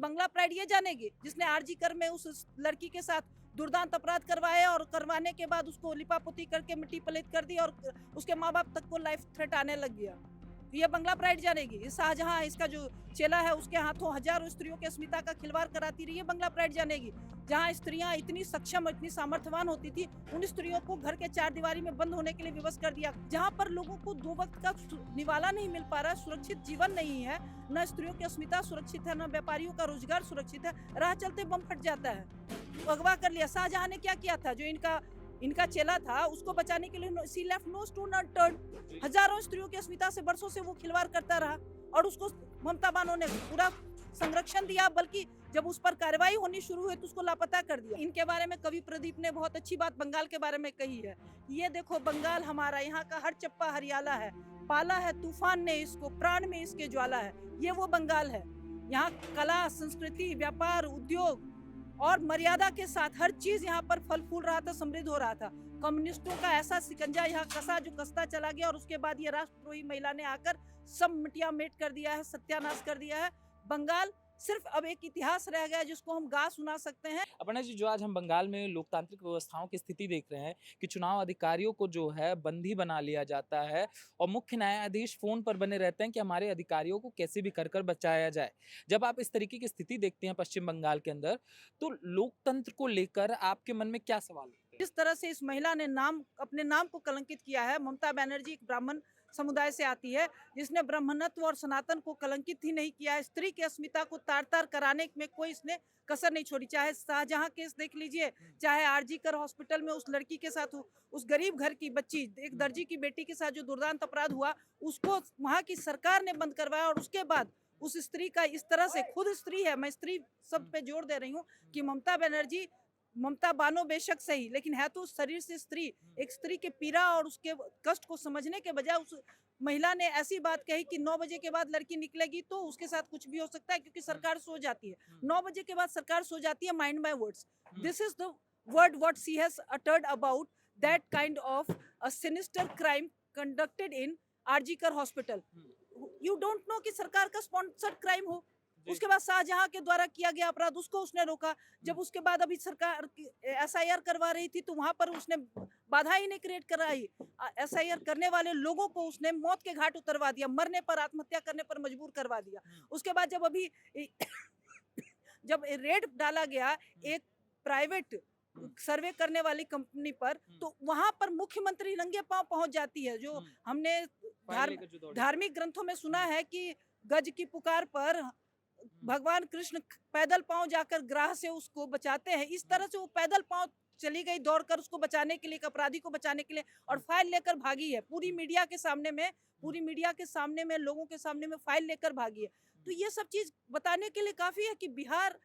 बंगला pride ये जानेगी जिसने RG कर में उस लड़की के साथ दुर्दांत अपराध करवाया और करवाने के बाद उसको लिपापोती करके मिट्टी पलीत कर दी और उसके माँ बाप तक को लाइफ थ्रेट आने लग गया। ये बंगला प्राइड जानेगी। ये शाहजहां इसका जो चेला है उसके हाथों हजारों स्त्रियों के अस्मिता का खिलवाड़ कराती रही है, बंगला प्राइड जानेगी। जहाँ स्त्रियां इतनी सक्षम इतनी सामर्थ्यवान होती थी, उन स्त्रियों को घर के चार दीवारी में बंद होने के लिए विवश कर दिया। जहाँ पर लोगों को 2 वक्त का निवाला नहीं मिल पा रहा, सुरक्षित जीवन नहीं है, न स्त्रियों की अस्मिता सुरक्षित है, न व्यापारियों का रोजगार सुरक्षित है, राह चलते बम फट जाता है। अगवा कर लिया। शाहजहां ने क्या किया था? जो इनका चेला था उसको बचाने के लिए सी लेफ्ट नो स्टोन अनटर्न्ड। हजारों स्त्रियों की अस्मिता से बरसों से वो खिलवाड़ करता रहा और उसको ममता बानो ने पूरा संरक्षण दिया, बल्कि जब उस पर कार्रवाई होनी शुरू हुई तो उसको लापता कर दिया। इनके बारे में कवि प्रदीप ने बहुत अच्छी बात बंगाल के बारे में कही है। ये देखो बंगाल हमारा, यहाँ का हर चप्पा हरियाला है, पाला है तूफान ने इसको, प्राण में इसके ज्वाला है। ये वो बंगाल है। यहाँ कला, संस्कृति, व्यापार, उद्योग और मर्यादा के साथ हर चीज यहाँ पर फल फूल रहा था, समृद्ध हो रहा था। कम्युनिस्टों का ऐसा सिकंजा यहाँ कसा जो कसता चला गया और उसके बाद ये राष्ट्रद्रोही महिला ने आकर सब मिटिया मेट कर दिया है, सत्यानाश कर दिया है। बंगाल सिर्फ अब एक इतिहास रह गया जिसको हम गा सुना सकते हैं। अपर्णा जी, जो आज हम बंगाल में लोकतांत्रिक व्यवस्थाओं की स्थिति देख रहे हैं कि चुनाव अधिकारियों को जो है बंदी बना लिया जाता है और मुख्य न्यायाधीश फोन पर बने रहते हैं कि हमारे अधिकारियों को कैसे भी कर बचाया जाए। जब आप इस तरीके की स्थिति देखते हैं पश्चिम बंगाल के अंदर, तो लोकतंत्र को लेकर आपके मन में क्या सवाल उठते हैं? जिस तरह से इस महिला ने अपने नाम को कलंकित किया है। ममता बनर्जी एक ब्राह्मण समुदाय से आती है जिसने ब्राह्मणत्व और सनातन को कलंकित ही नहीं किया है। स्त्री की अस्मिता को तार तार कराने में कोई इसने कसर नहीं छोड़ी। चाहे शाहजहां केस देख लीजिए, चाहे आरजी कर हॉस्पिटल में उस लड़की के साथ उस गरीब घर की बच्ची, एक दर्जी की बेटी के साथ जो दुर्दांत अपराध हुआ, उसको वहां की सरकार ने बंद करवाया। और उसके बाद उस स्त्री का इस तरह से, खुद स्त्री है, मैं स्त्री शब्द पे जोर दे रही हूँ कि ममता बानो बेशक सही, लेकिन है तो शरीर से स्त्री। एक स्त्री के पीड़ा और उसके कष्ट को समझने के बजाय उस महिला ने ऐसी बात कही कि 9 बजे के बाद लड़की निकलेगी तो उसके साथ कुछ भी हो सकता है, क्योंकि सरकार सो जाती है। 9 बजे के बाद सरकार सो जाती है। Mind my words, this is the word what she has uttered about that kind of a sinister crime conducted in RG Kar hospital. You don't know कि सरकार का स्पॉन्सर्ड क्राइम हो। उसके बाद शाहजहां के द्वारा किया गया अपराध उसको उसने रोका। जब उसके बाद अभी सरकार एसआईआर करवा रही थी तो वहां पर उसने बाधा ही नहीं क्रिएट कराई। एसआईआर करने वाले लोगों को उसने मौत के घाट उतरवा दिया, मरने पर, आत्महत्या करने पर मजबूर करवा दिया। उसके बाद जब अभी जब रेड डाला गया एक प्राइवेट सर्वे करने वाली कंपनी पर, तो वहां पर मुख्यमंत्री नंगे पांव पहुंच जाती है। जो हमने धार्मिक ग्रंथों में सुना है कि गज की पुकार पर भगवान कृष्ण पैदल पांव जाकर ग्राह से उसको बचाते हैं। इस तरह से वो पैदल पांव चली गई दौड़कर उसको बचाने के लिए, एक अपराधी को बचाने के लिए, और फाइल लेकर भागी है। पूरी मीडिया के सामने में, लोगों के सामने में फाइल लेकर भागी है। तो ये सब चीज बताने के लिए काफी है कि बिहार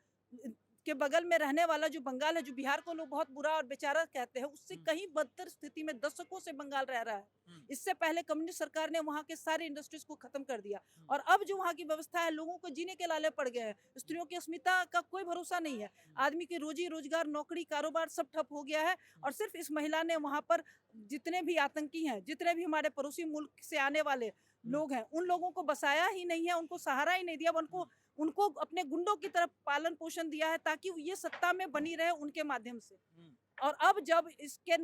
के बगल में रहने वाला जो बंगाल है, जो बिहार को लोग बहुत बुरा और बेचारा कहते हैं, उससे कहीं बदतर स्थिति में दशकों से बंगाल रह रहा है। इससे पहले कम्युनिस्ट सरकार ने वहां के सारे इंडस्ट्रीज को खत्म कर दिया और अब जो वहां की व्यवस्था है, लोगों को जीने के लाले पड़ गए हैं। स्त्रियों की अस्मिता का कोई भरोसा नहीं है। आदमी की रोजी रोजगार, नौकरी, कारोबार सब ठप हो गया है। और सिर्फ इस महिला ने वहां पर जितने भी आतंकी हैं, जितने भी हमारे पड़ोसी मुल्क से आने वाले लोग हैं, उन लोगों को बसाया ही नहीं है, उनको सहारा ही नहीं दिया, उनको अपने गुंडों की तरफ पालन पोषण दिया है ताकि ये सत्ता में बनी रहे उनके माध्यम से। और अब जब इसके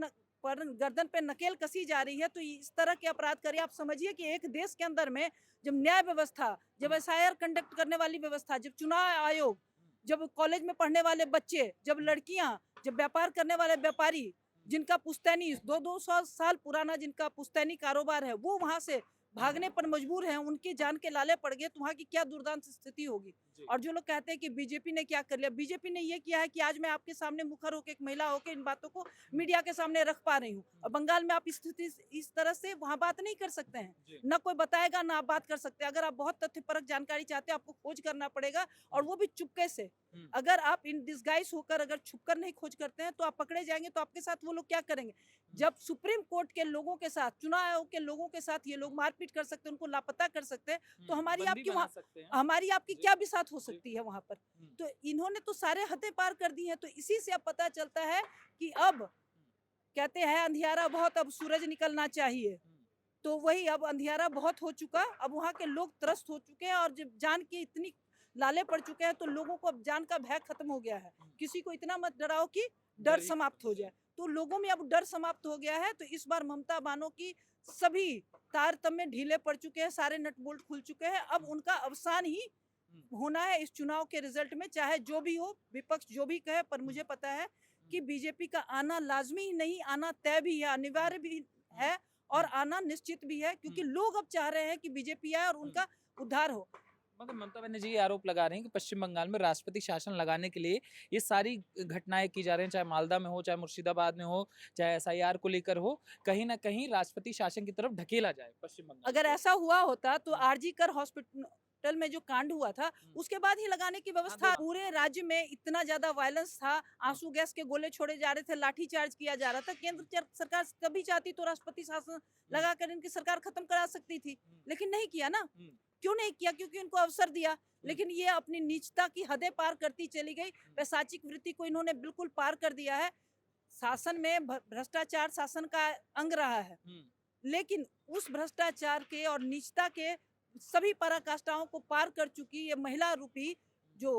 पर गर्दन पे नकेल कसी जा रही है तो इस तरह के अपराध करिए। आप समझिए कि एक देश के अंदर में जब न्याय व्यवस्था, जब एसआईआर कंडक्ट करने वाली व्यवस्था, जब चुनाव आयोग, जब कॉलेज में पढ़ने वाले बच्चे, जब लड़कियां, जब व्यापार करने वाले व्यापारी, जिनका पुश्तैनी 200 साल पुराना जिनका पुश्तैनी कारोबार है, वो वहां से भागने पर मजबूर हैं, उनकी जान के लाले पड़ गए, तो वहाँ की क्या दुर्दांत स्थिति होगी। और जो लोग कहते हैं कि बीजेपी ने क्या कर लिया, बीजेपी ने ये किया है कि आज मैं आपके सामने मुखर होकर, एक महिला होकर इन बातों को मीडिया के सामने रख पा रही हूँ। और बंगाल में आप स्थिति इस तरह से वहाँ बात नहीं कर सकते हैं, ना कोई बताएगा ना आप बात कर सकते हैं। अगर आप बहुत तथ्यपरक जानकारी चाहते हैं, आपको खोज करना पड़ेगा, और वो भी चुपके से। अगर आप इन डिस्गाइज होकर अगर छुपकर नहीं खोज करते हैं तो आप पकड़े जाएंगे। तो आपके साथ वो लोग क्या करेंगे? जब सुप्रीम कोर्ट के लोगों के साथ, चुनाव आयोग के लोगों के साथ ये लोग मारपीट कर सकते हैं, उनको लापता कर सकते हैं, तो हमारी आपकी क्या भी साथ हो सकती है वहां पर। तो इन्होंने तो सारे हदें पार कर दी हैं। तो इसी से अब पता चलता है कि अब कहते हैं अंधियारा बहुत, अब सूरज निकलना चाहिए। तो वही, अब अंधियारा बहुत हो चुका, अब वहाँ के लोग त्रस्त हो चुके हैं। और जब जान की इतनी लाले पड़ चुके हैं, तो लोगों को अब जान का भय खत्म हो गया है। किसी को इतना मत डराओ कि डर डर ही समाप्त हो जाए। तो लोगों में अब डर समाप्त हो गया है। तो इस बार ममता बानो की सभी तारतम्य ढीले पड़ चुके हैं, सारे नट बोल्ट खुल चुके हैं। अब उनका अवसान ही होना है इस चुनाव के रिजल्ट में, चाहे जो भी हो, विपक्ष जो भी कहे। पर मुझे पता है कि बीजेपी का आना लाजमी ही नहीं, आना तय भी है, अनिवार्य भी है और आना निश्चित भी है, क्योंकि लोग अब चाह रहे हैं कि बीजेपी आए और उनका उद्धार हो। मगर ममता बनर्जी ये आरोप लगा रहे हैं कि पश्चिम बंगाल में राष्ट्रपति शासन लगाने के लिए ये सारी घटनाएं की जा रही हैं, चाहे मालदा में हो, चाहे मुर्शिदाबाद में हो, चाहे एसआईआर को लेकर हो, कहीं ना कहीं राष्ट्रपति शासन की तरफ ढकेला जाए पश्चिम बंगाल अगर को। ऐसा हुआ होता तो आरजी कर हॉस्पिटल में जो कांड हुआ था उसके बाद ही लगाने की व्यवस्था। हाँ, पूरे राज्य में इतना ज्यादा वायलेंस था, आंसू गैस के गोले छोड़े जा रहे थे, लाठी चार्ज किया जा रहा था। सरकार कभी चाहती तो राष्ट्रपति शासन लगाकर इनकी सरकार खत्म करा सकती थी, लेकिन नहीं किया ना। क्यों नहीं किया? क्योंकि इनको अवसर दिया। लेकिन ये अपनी नीचता की हदें पार करती चली गई। पैशाचिक वृत्ति को इन्होंने बिल्कुल पार कर दिया है। शासन में भ्रष्टाचार शासन का अंग रहा है, लेकिन उस भ्रष्टाचार के और नीचता के सभी पराकाष्ठाओं को पार कर चुकी ये महिला रूपी जो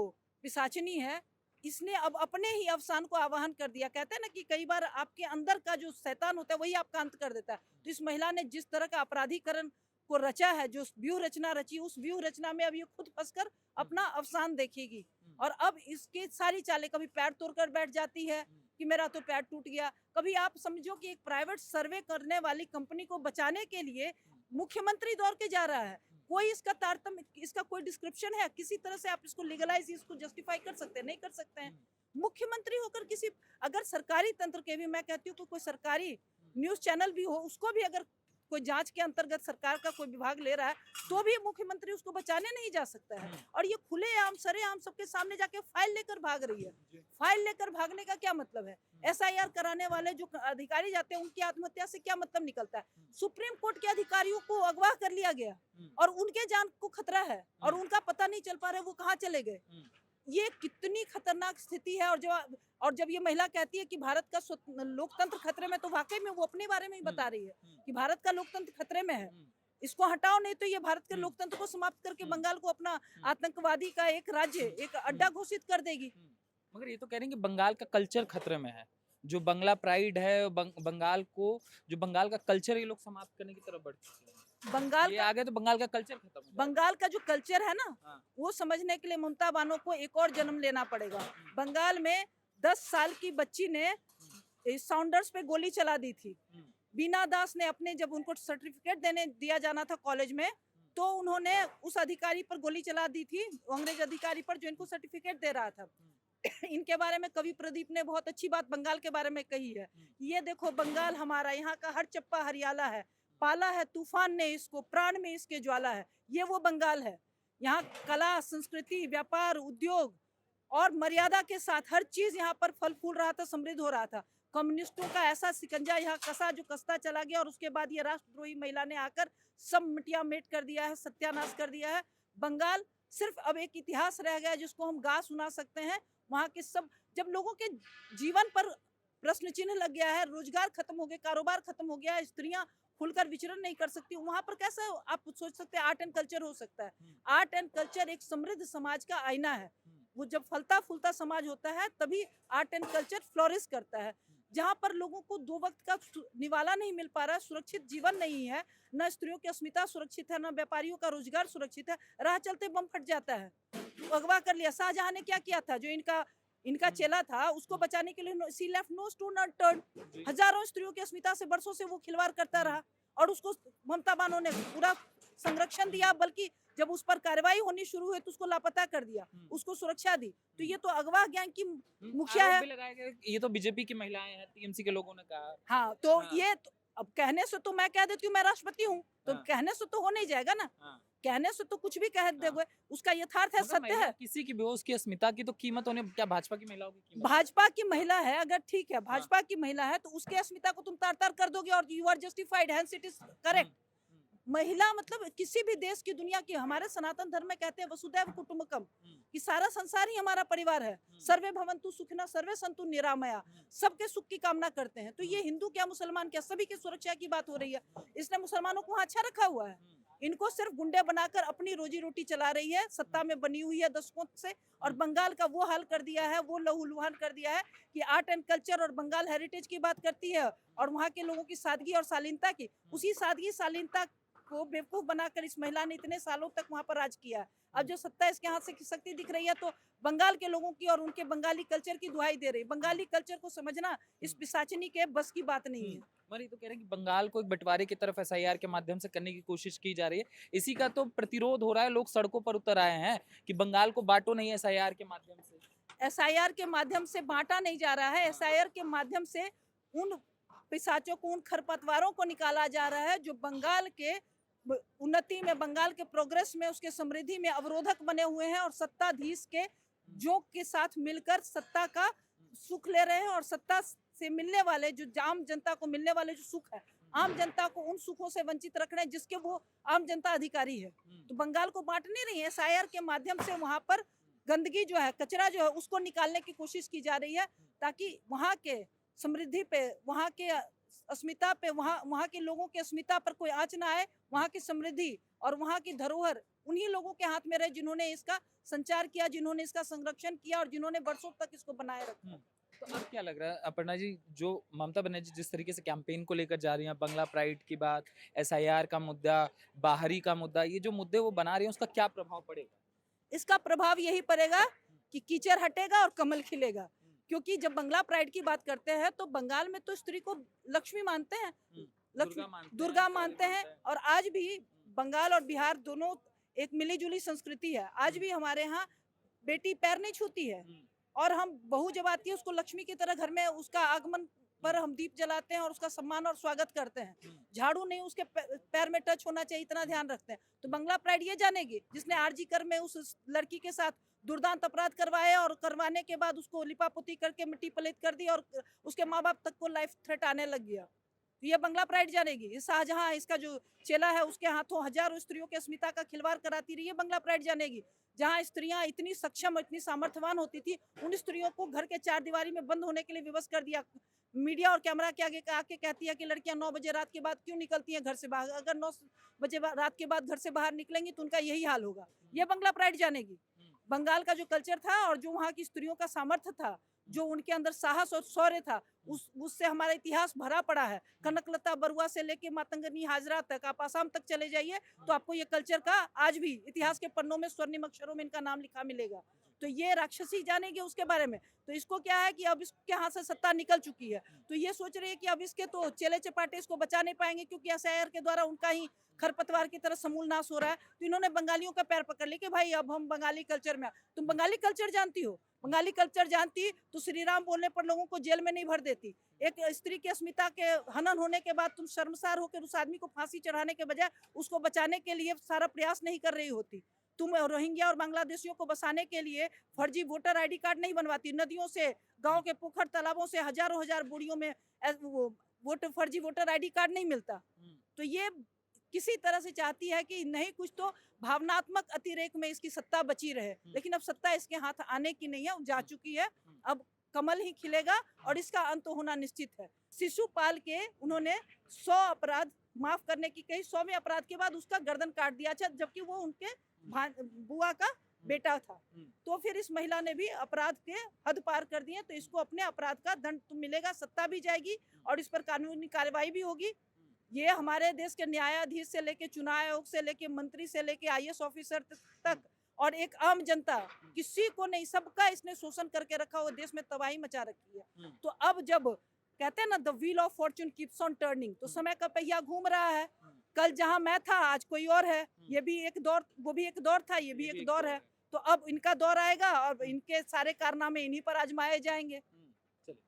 पिशाचिनी है, इसने अब अपने ही अवसान को आवाहन कर दिया। कहते हैं ना कि कई बार आपके अंदर का जो शैतान होता है वही आपका अंत कर देता है। तो इस महिला ने जिस तरह का अपराधीकरण को रचा है, जो व्यूह रचना रची, उस व्यूह रचना में अब ये खुद फंसकर अपना अवसान देखेगी। और अब इसकी सारी चालें, कभी पैर तोड़कर बैठ जाती है कि मेरा तो पैर टूट गया, कभी आप समझो कि एक प्राइवेट सर्वे करने वाली कंपनी को बचाने के लिए मुख्यमंत्री दौड़ के जा रहा है। कोई इसका तारतम्य, इसका कोई डिस्क्रिप्शन है? किसी तरह से आप इसको लीगलाइज, इसको जस्टिफाई कर सकते हैं? नहीं कर सकते हैं। मुख्यमंत्री होकर किसी, अगर सरकारी तंत्र के भी, मैं कहती हूँ कोई सरकारी न्यूज चैनल भी हो, उसको भी अगर कोई जांच के अंतर्गत सरकार का कोई विभाग ले रहा है, तो भी मुख्यमंत्री उसको बचाने नहीं जा सकता है। और ये खुलेआम सरेआम सबके सामने जाके फाइल लेकर भाग रही है। फाइल लेकर भागने का क्या मतलब है? एसआईआर कराने वाले जो अधिकारी जाते हैं, उनकी आत्महत्या से क्या मतलब निकलता है? सुप्रीम कोर्ट के अधिकारियों को अगवा कर लिया गया और उनके जान को खतरा है और उनका पता नहीं चल पा रहा है वो कहाँ चले गए। ये कितनी खतरनाक स्थिति है। और जब ये महिला कहती है कि भारत का लोकतंत्र खतरे में, तो वाकई में वो अपने बारे में ही बता रही है कि भारत का लोकतंत्र खतरे में है। इसको हटाओ, नहीं तो ये भारत के लोकतंत्र को समाप्त करके बंगाल को अपना आतंकवादी का एक राज्य, एक अड्डा घोषित कर देगी। मगर ये तो कह रहे हैं कि बंगाल का कल्चर खतरे में है, जो बंगला प्राइड है, बंगाल को, जो बंगाल का कल्चर ये लोग समाप्त करने की तरफ बढ़ चुके हैं। बंगाल ये का आगे तो बंगाल का कल्चर खत्म हो जाएगा। बंगाल का जो कल्चर है ना, हाँ। वो समझने के लिए ममता बानो को एक और जन्म लेना पड़ेगा। बंगाल में 10 साल की बच्ची ने साउंडर्स पे गोली चला दी थी। बीना दास ने अपने, जब उनको सर्टिफिकेट देने दिया जाना था कॉलेज में, तो उन्होंने उस अधिकारी पर गोली चला दी थी, अंग्रेज अधिकारी पर, जो इनको सर्टिफिकेट दे रहा था। इनके बारे में कवि प्रदीप ने बहुत अच्छी बात बंगाल के बारे में कही है। ये देखो बंगाल हमारा, यहाँ का हर चप्पा हरियाला है, पाला है तूफान ने इसको, प्राण में इसके ज्वाला है। ये वो बंगाल है। यहाँ कला, संस्कृति, व्यापार, उद्योग और मर्यादा के साथ हर चीज यहाँ पर फल फूल रहा था, समृद्ध हो रहा था। कम्युनिस्टों का ऐसा सिकंजा यहाँ कसा जो कसता चला गया, और उसके बाद ये राष्ट्रद्रोही महिला ने आकर सब मिटिया मेट कर दिया है, सत्यानाश कर दिया है। बंगाल सिर्फ अब एक इतिहास रह गया जिसको हम गा सुना सकते हैं। वहाँ के सब, जब लोगों के जीवन पर प्रश्न चिन्ह लग गया है, रोजगार खत्म हो गया, कारोबार खत्म हो गया है, स्त्रियां खुलकर विचरण नहीं कर सकती, वहां पर कैसे आप सोच सकते हैं आर्ट एंड कल्चर हो सकता है? आर्ट एंड कल्चर एक समृद्ध समाज का आईना है। वो जब फलता फूलता समाज होता है तभी आर्ट एंड कल्चर फ्लोरिश करता है। जहाँ पर लोगों को 2 वक्त का निवाला नहीं मिल पा रहा है, सुरक्षित जीवन नहीं है, न स्त्रियों की अस्मिता सुरक्षित है, न व्यापारियों का रोजगार सुरक्षित है, राह चलते बम फट जाता है। अगवा कर लिया। शाहजहां ने क्या किया था? जो इनका चेला था, उसको बचाने के लिए सी लेफ्ट नो स्टोन अनटर्न्ड। हजारों स्त्रियों की अस्मिता से वर्षों से वो खिलवाड़ करता रहा और उसको ममता बानो ने पूरा संरक्षण दिया, बल्कि जब उस पर कार्रवाई होनी शुरू हुई तो उसको लापता कर दिया, उसको सुरक्षा दी। तो ये तो अगवा गैंग की मुखिया है। आरोप भी लगाया गया कि ये तो बीजेपी की महिलाएं हैं, टीएमसी के लोगों ने कहा। हाँ, तो हाँ। ये तो, अब कहने से तो मैं कह देती हूँ मैं राष्ट्रपति हूँ, तो हाँ। कहने से तो हो नहीं जाएगा ना। हाँ। कहने से तो कुछ भी कह हाँ। दोगे, उसका यथार्थ है, मगर सत्य महिला है। किसी की भी हो, उसकी अस्मिता की तो कीमत होने, क्या भाजपा की महिलाओं की कीमत? भाजपा की महिला है, अगर ठीक है भाजपा की महिला है, तो उसके अस्मिता को तुम तार तार कर दोगे और you are justified, hence it is correct. महिला मतलब किसी भी देश की, दुनिया की, हमारे सनातन धर्म में कहते हैं वसुदैव कुटुंबकम, कि सारा संसार ही हमारा परिवार है। सर्वे भवन्तु सुखिनः सर्वे सन्तु निरामया, सबके सुख की कामना करते हैं। तो ये हिंदू क्या मुसलमान क्या, सभी की सुरक्षा की बात हो रही है। इसने मुसलमानों को वहाँ अच्छा रखा हुआ है, इनको सिर्फ गुंडे बनाकर अपनी रोजी रोटी चला रही है, सत्ता में बनी हुई है दशकों से। और बंगाल का वो हाल कर दिया है, वो लहूलुहान कर दिया है कि आर्ट एंड कल्चर और बंगाल हेरिटेज की बात करती है और वहाँ के लोगों की सादगी और शालीनता की, उसी सादगी शालीनता को बेवकूफ बनाकर इस महिला ने इतने सालों तक वहाँ पर राज किया है। अब जो सत्ता इसके हाथ से खिसकती दिख रही है तो बंगाल के लोगों की और उनके बंगाली कल्चर की दुहाई दे रही है। बंगाली कल्चर को समझना इस पिशाचिनी के बस की बात नहीं है। मरी तो कह रहे हैं कि बंगाल को एक बंटवारे की तरफ एसआईआर के माध्यम से करने की कोशिश की जा रही है। इसी का तो प्रतिरोध हो रहा है, लोग सड़कों पर उतर आए हैं कि बंगाल को बांटो नहीं एसआईआर के माध्यम से। एसआईआर के माध्यम से बांटा नहीं जा रहा है, एसआईआर के माध्यम से उन पिशाचों को, उन खरपतवारों को निकाला जा रहा है जो बंगाल के उन्नति में, बंगाल के प्रोग्रेस में, उसके समृद्धि में अवरोधक बने हुए हैं और सत्ताधीश के जोक के साथ मिलकर सत्ता का सुख ले रहे हैं। और सत्ता से मिलने वाले जो आम जनता को मिलने वाले जो सुख है, आम जनता को उन सुखों से वंचित रख रहे हैं जिसके वो आम जनता अधिकारी है। तो बंगाल को बांट नहीं रही है, एसआईआर के माध्यम से वहां पर गंदगी जो है, कचरा जो है, उसको निकालने की कोशिश की जा रही है ताकि वहां के समृद्धि पे, वहां के अस्मिता पे, वहाँ के लोगों की अस्मिता पर कोई आँच ना आए। वहाँ की समृद्धि और वहाँ की धरोहर उन्हीं लोगों के हाथ में रहे जिन्होंने इसका संचार किया, जिन्होंने इसका संरक्षण किया और जिन्होंने वर्षों तक इसको बनाए रखा। तो अब क्या लग रहा है अपर्णा जी, जो ममता बनर्जी जिस तरीके से कैंपेन को लेकर जा रही हैं, बंगला प्राइड की बात, एसआईआर का मुद्दा, बाहरी का मुद्दा, ये जो मुद्दे वो बना रही हैं उसका क्या प्रभाव पड़ेगा? इसका प्रभाव यही पड़ेगा कि कीचड़ हटेगा और कमल खिलेगा। क्योंकि जब बंगला प्राइड की बात करते हैं तो बंगाल में तो स्त्री को लक्ष्मी मानते हैं, दुर्गा मानते हैं। और आज भी बंगाल और बिहार दोनों एक मिली-जुली संस्कृति है। आज भी हमारे यहाँ बेटी पैर नहीं छूती है और हम बहू जब आती है उसको लक्ष्मी की तरह घर में उसका आगमन पर हम दीप जलाते हैं और उसका सम्मान और स्वागत करते हैं। झाड़ू नहीं उसके पैर में टच होना चाहिए, इतना ध्यान रखते हैं। तो बंगला प्राइड ये जानेगी जिसने आरजी कर में उस लड़की के साथ दुर्दांत अपराध करवाए और करवाने के बाद उसको लिपापोती करके मिट्टी पलित कर दी और उसके माँ बाप तक को लाइफ थ्रेट आने लग गया। तो ये बंगला प्राइड जानेगी। ये शाहजहां इसका जो चेला है उसके हाथों हजारों स्त्रियों के अस्मिता का खिलवाड़ कराती रही है, बंगला प्राइड जानेगी। जहाँ स्त्रियां इतनी सक्षम, इतनी सामर्थ्यवान होती थी, उन स्त्रियों को घर के चार दीवारी में बंद होने के लिए विवश कर दिया। मीडिया और कैमरा के आगे आके कहती है कि लड़कियां 9 बजे रात के बाद क्यों निकलती हैं घर से बाहर। अगर 9 बजे रात के बाद घर से बाहर निकलेंगी तो उनका यही हाल होगा। ये बंगला प्राइड जानेगी। बंगाल का जो कल्चर था और जो वहाँ की स्त्रियों का सामर्थ्य था, जो उनके अंदर साहस और शौर्य था, उससे हमारा इतिहास भरा पड़ा है। कनकलता बरुआ से लेके मातंगनी हाजरा तक, आप आसाम तक चले जाइए तो आपको ये कल्चर का आज भी इतिहास के पन्नों में स्वर्णिम अक्षरों में इनका नाम लिखा मिलेगा। तो ये राक्षसी जानेगी उसके बारे में। तो इसको क्या है कि अब इसके हाथ से सत्ता निकल चुकी है, तो ये सोच रही है कि अब इसके तो चेले चपाटे इसको बचा नहीं पाएंगे क्योंकि एसआईआर के द्वारा उनका ही खरपतवार की तरह समूल नाश हो रहा है। तो इन्होंने बंगालियों का पैर पकड़ लिया कि भाई अब हम बंगाली कल्चर में। तुम बंगाली कल्चर जानती हो? बंगाली कल्चर जानती तो श्री राम बोलने पर लोगों को जेल में नहीं भर देती। एक स्त्री की अस्मिता के हनन होने के बाद तुम शर्मसार होकर उस आदमी को फांसी चढ़ाने के बजाय उसको बचाने के लिए सारा प्रयास नहीं कर रही होती। तुम रोहिंग्या और बांग्लादेशियों को बसाने के लिए फर्जी वोटर आईडी कार्ड नहीं बनवाती। नदियों से, गांव के पोखर तालाबों से हजारों हजार बुढ़ियों में फर्जी वोटर आईडी कार्ड नहीं मिलता। तो ये किसी तरह से चाहती है कि नहीं कुछ तो भावनात्मक अतिरेक में इसकी सत्ता बची रहे, लेकिन अब सत्ता इसके हाथ आने की नहीं है, जा चुकी है। अब कमल ही खिलेगा और इसका अंत होना निश्चित है। शिशुपाल के उन्होंने 100 अपराध माफ करने की कही, 100वें अपराध के बाद उसका गर्दन काट दिया, जबकि वो उनके बुआ का बेटा था। तो फिर इस महिला ने भी अपराध के हद पार कर दिए, तो इसको अपने अपराध का दंड तो मिलेगा, सत्ता भी जाएगी और इस पर कानूनी कार्रवाई भी होगी। ये हमारे देश के न्यायाधीश से लेके चुनाव आयोग से लेके मंत्री से लेके आईएएस ऑफिसर तक और एक आम जनता, किसी को नहीं, सबका इसने शोषण करके रखा हुआ, देश में तबाही मचा रखी है। तो अब जब कहते हैं ना the wheel of Fortune keeps on turning, तो समय का पहिया घूम रहा है। कल जहां मैं था आज कोई और है। ये भी एक दौर, वो भी एक दौर था, ये भी एक दौर है। तो अब इनका दौर आएगा और इनके सारे कारनामे इन्हीं पर आजमाए जाएंगे।